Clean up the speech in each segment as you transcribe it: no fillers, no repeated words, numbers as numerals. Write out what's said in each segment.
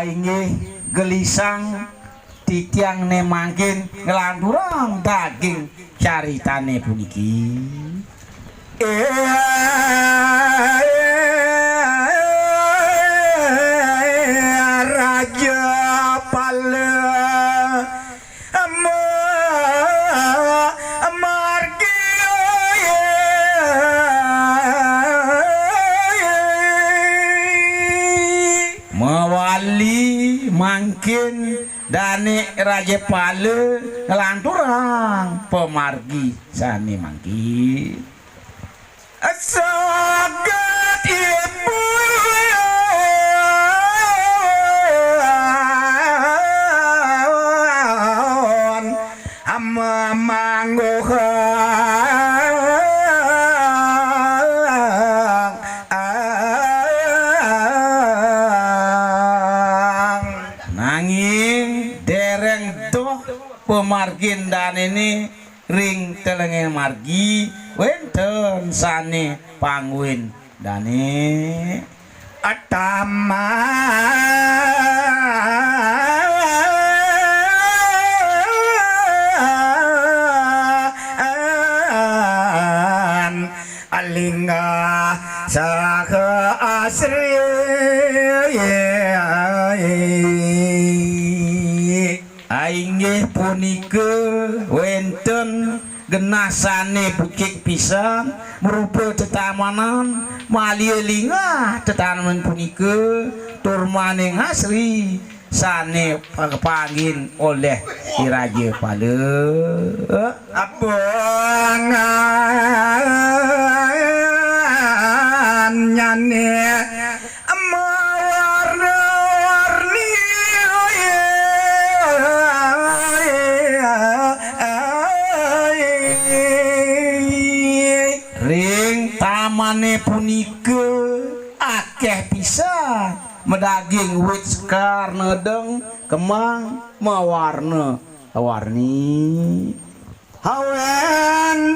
inggih gelisang titiang ne mangkin ngelanturang daging caritane puniki Raja Pala mawali mangkin dane Raja Pala ngelanturang pemargi sani mangkin sagat ibu amma manggoh nanging dereng doh pemargin dan ini ring telenge margi wenten sane pangwin dane atama alingga saha asri ainggih punika wenten genasane bukik pisang merupa tetamanan malielinga tetaman punika turmaning asri sane pagpangin oleh si Raja Pala abangan nyane tamane punika akeh pisan medaging wit sekar nedeng kemang mawarna warni hawendan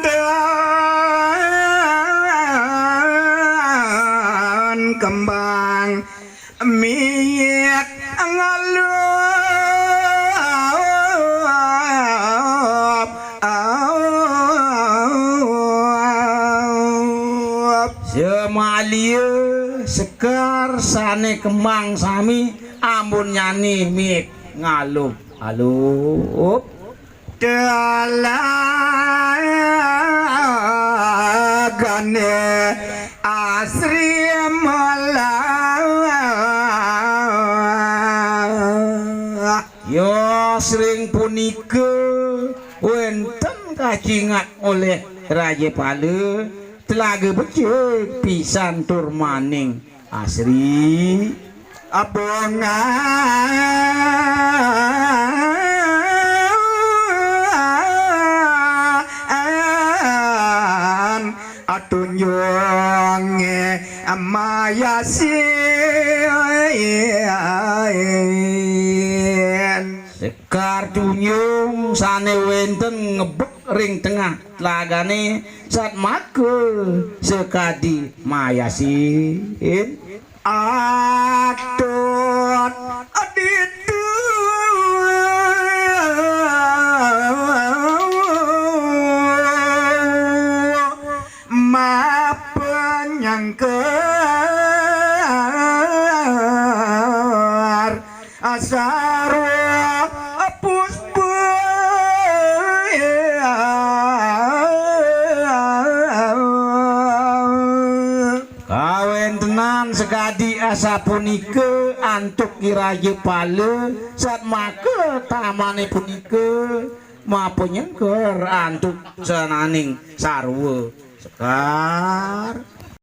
kembang miyak semalia sekar sane kembang sami ampun nyanyi mik ngalup alup dalagane asri malah yo sering punika wenten kacingat oleh Raja Pala telaga becik pisan turmaning asri abongan atunjunge amayasin sekar tunyung sane wenten ngebek ring tengah telagane saat makul sekadi mayasin atut aditu ma penyangker asaro sekadi asa punika antuk ki Raja Pala saat maka tamane punika mapa nyengker antuk senaning sarwa sekar